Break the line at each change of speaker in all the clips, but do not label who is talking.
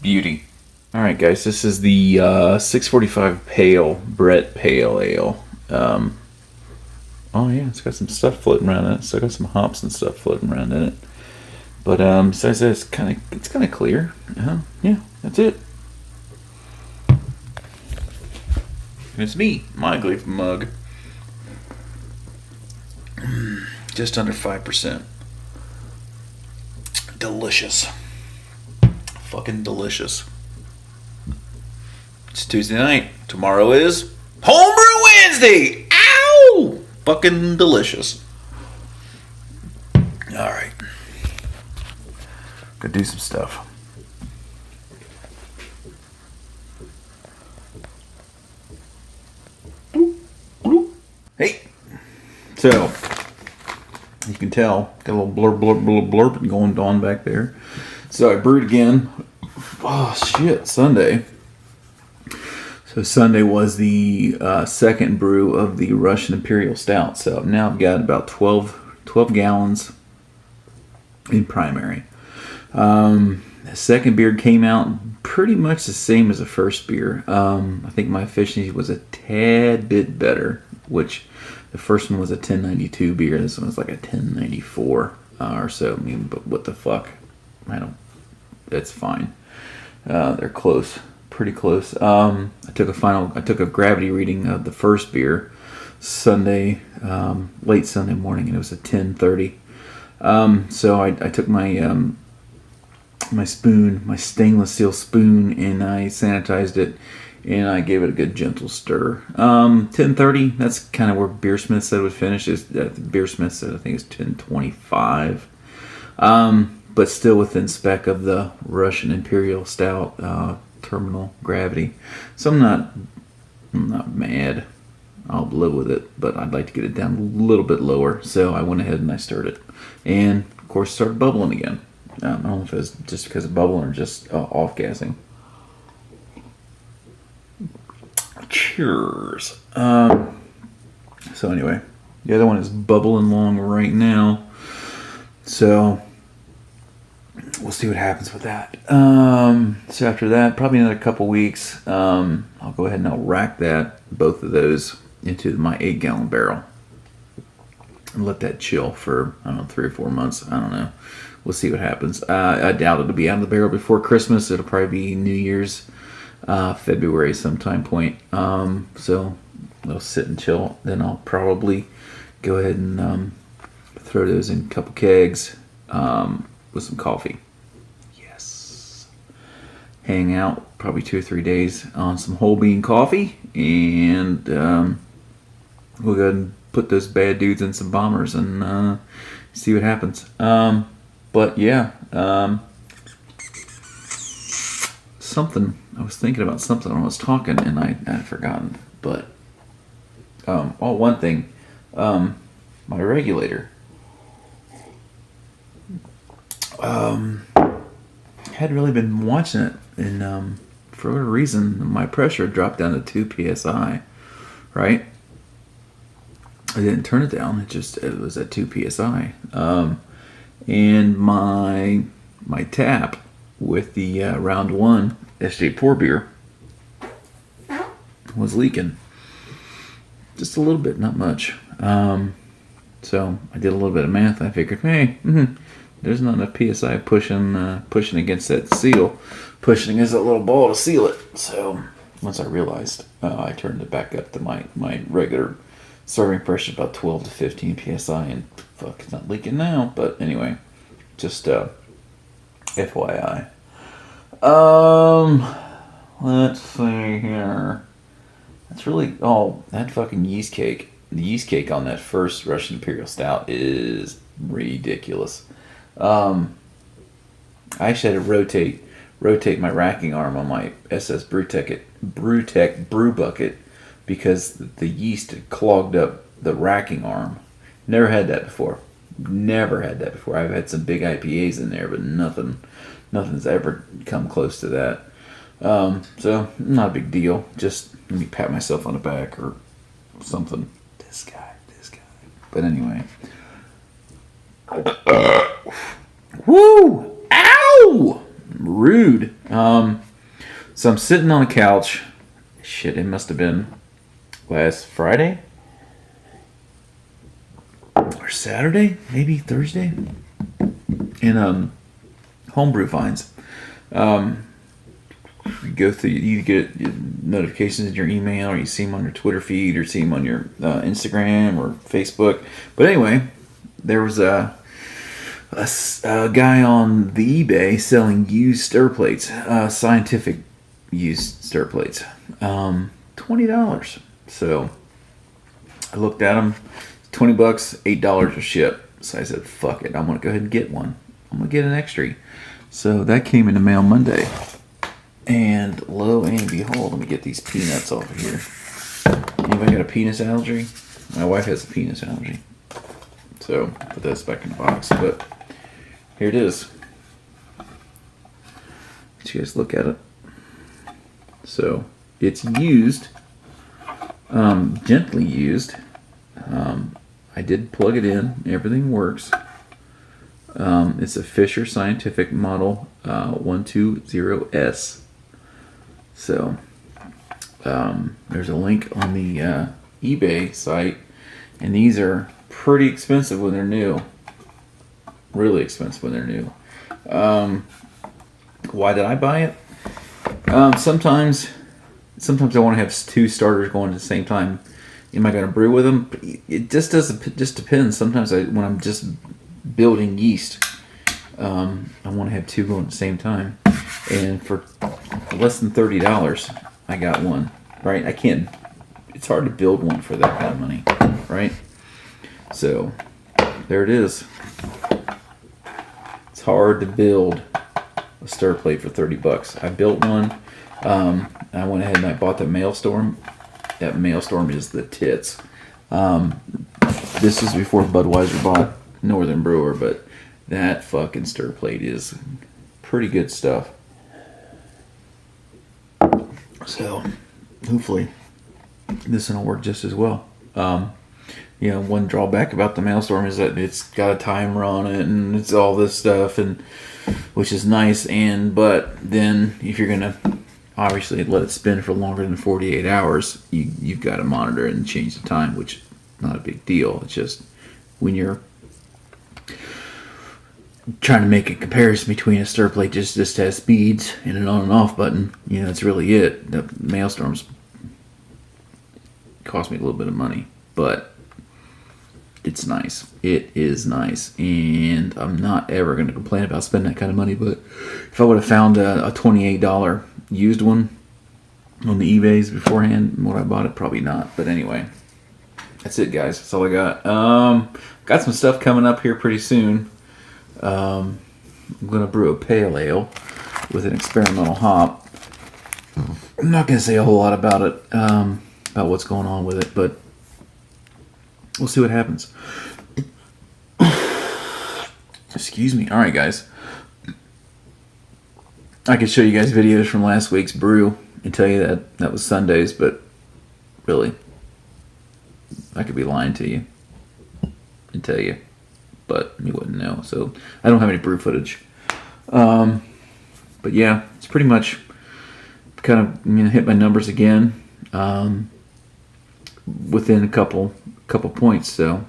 Beauty. All right, guys, this is the 645 Brett Pale Ale. Oh yeah, it's got some stuff floating around in it. So I got some hops and stuff floating around in it. But besides that, it's kind of clear. Yeah, that's it. And it's me, my Gleef mug. Just under 5%. Delicious. Fucking delicious. It's Tuesday night. Tomorrow is Homebrew Wednesday. Ow! Fucking delicious. Alright. Go do some stuff. Hey. So, you can tell, got a little blurp going on back there. So I brewed again. Oh shit, Sunday. So Sunday was the second brew of the Russian Imperial Stout. So now I've got about 12 gallons in primary. The second beer came out pretty much the same as the first beer. I think my efficiency was a tad bit better, which the first one was a 1092 beer. This one was like a 1094 or so. I mean, but what the fuck? That's fine. They're close, pretty close. I took a gravity reading of the first beer Sunday, late Sunday morning, and it was a 1030. So I took my spoon, my stainless steel spoon, and I sanitized it, and I gave it a good gentle stir. 1030. That's kind of where Beersmith said it would finish. Beersmith said I think it's 1025. But still within spec of the Russian Imperial Stout terminal gravity. So I'm not mad. I'll live with it, but I'd like to get it down a little bit lower. So I went ahead and I stirred it, and of course started bubbling again. I don't know if it was just because of bubbling or just off gassing. Cheers. So anyway, the other one is bubbling along right now. So we'll see what happens with that. So after that, probably another couple weeks, I'll go ahead and I'll rack both of those into my 8-gallon barrel and let that chill for, 3 or 4 months. I don't know. We'll see what happens. I doubt it'll be out of the barrel before Christmas. It'll probably be New Year's, February sometime point. So it'll sit and chill. Then I'll probably go ahead and throw those in a couple kegs with some coffee. Yes. Hang out probably 2 or 3 days on some whole bean coffee, and we'll go ahead and put those bad dudes in some bombers and see what happens. But yeah, something I was thinking about something when I was talking, and I had forgotten. But one thing, my regulator. Hadn't really been watching it, and for whatever reason, my pressure dropped down to 2 psi. Right? I didn't turn it down. It was at 2 psi. And my tap with the round 1 SJ4 beer was leaking. Just a little bit, not much. So I did a little bit of math. I figured, hey, there's not enough psi pushing against that seal, pushing against that little ball to seal it. So once I realized, I turned it back up to my regular serving pressure, about 12 to 15 psi, and fuck, it's not leaking now. But anyway, just FYI. Let's see here. That's really that fucking yeast cake. The yeast cake on that first Russian Imperial Stout is ridiculous. I actually had to rotate my racking arm on my SS Brewtech brew bucket because the yeast had clogged up the racking arm. Never had that before. I've had some big IPAs in there, but nothing's ever come close to that. So not a big deal. Just let me pat myself on the back or something. This guy. But anyway. Woo! Ow! Rude. So I'm sitting on a couch. Shit, it must have been last Friday or Saturday, maybe Thursday. In Homebrew finds. You go through, you get notifications in your email, or you see them on your Twitter feed, or see them on your Instagram or Facebook. But anyway, there was a guy on the eBay selling used stir plates, scientific used stir plates, $20. So I looked at them, $20, $8 a ship. So I said, "Fuck it, I'm gonna go ahead and get one. I'm gonna get an extra." So that came in the mail Monday, and lo and behold, let me get these peanuts off of here. Anybody got a penis allergy? My wife has a penis allergy, so put this back in the box. But here it is. Let you guys look at it. So it's used, gently used. I did plug it in. Everything works. It's a Fisher Scientific Model 120S. So there's a link on the eBay site, and these are pretty expensive when they're new. Really expensive when they're new. Why did I buy it? Sometimes I want to have two starters going at the same time. Am I going to brew with them? It just depends. Sometimes when I'm just building yeast, I want to have two going at the same time. And for less than $30, I got one. Right? I can't. It's hard to build one for that kind of money, right? So there it is. It's hard to build a stir plate for $30. I built one. I went ahead and I bought the Maelstrom. That Maelstrom is the tits. This is before Budweiser bought Northern Brewer, but that fucking stir plate is pretty good stuff. So hopefully this one will work just as well. One drawback about the Maelstrom is that it's got a timer on it, and it's all this stuff, and which is nice. But then if you're gonna obviously let it spin for longer than 48 hours, you've got to monitor it and change the time, which is not a big deal. It's just when you're trying to make a comparison between a stir plate just has speeds and an on and off button, that's really it. The Maelstroms cost me a little bit of money, but it's nice. It is nice, and I'm not ever going to complain about spending that kind of money. But if I would have found a $28 used one on the eBays beforehand when I bought it, probably not. But anyway, that's it, guys. That's all I got. Got some stuff coming up here pretty soon. I'm gonna brew a pale ale with an experimental hop. I'm not gonna say a whole lot about it, about what's going on with it, but we'll see what happens. Excuse me. All right, guys. I could show you guys videos from last week's brew and tell you that was Sundays, but really, I could be lying to you and tell you, but you wouldn't know. So I don't have any brew footage. But yeah, it's pretty much kind of hit my numbers again within a couple points. So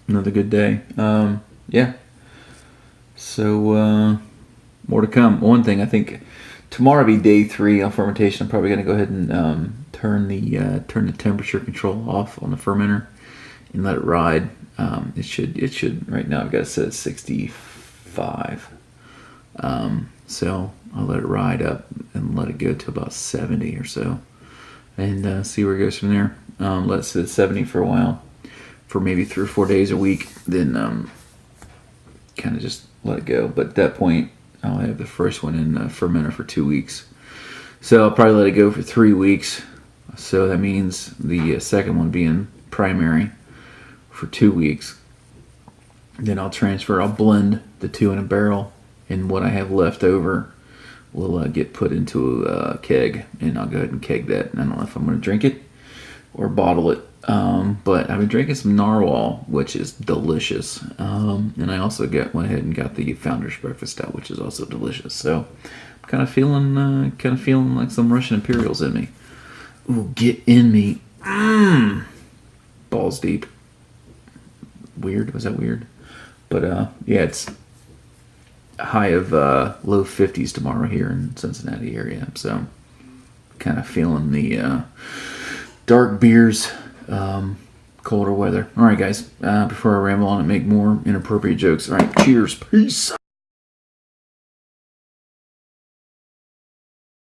another good day. Yeah. So more to come. One thing, I think tomorrow will be day 3 on fermentation. I'm probably going to go ahead and turn the temperature control off on the fermenter and let it ride. It should right now I've got it set at 65. So I'll let it ride up and let it go to about 70 or so, and see where it goes from there. Let it sit at 70 for a while, for maybe 3 or 4 days a week, then kind of just let it go. But at that point, I'll have the first one in fermenter for 2 weeks. So I'll probably let it go for 3 weeks. So that means the second one being primary for 2 weeks. Then I'll blend the 2 in a barrel, and what I have left over will get put into a keg, and I'll go ahead and keg that. And I don't know if I'm going to drink it or bottle it But I've been drinking some Narwhal, which is delicious. And I also went ahead and got the Founder's Breakfast Stout, which is also delicious. So I'm kind of feeling like some Russian Imperials in me. Ooh, get in me. Balls deep. Weird? Was that weird? But yeah, it's a high of low 50s tomorrow here in Cincinnati area. So kind of feeling the dark beers, colder weather. All right, guys, before I ramble on and make more inappropriate jokes, all right, cheers. Peace.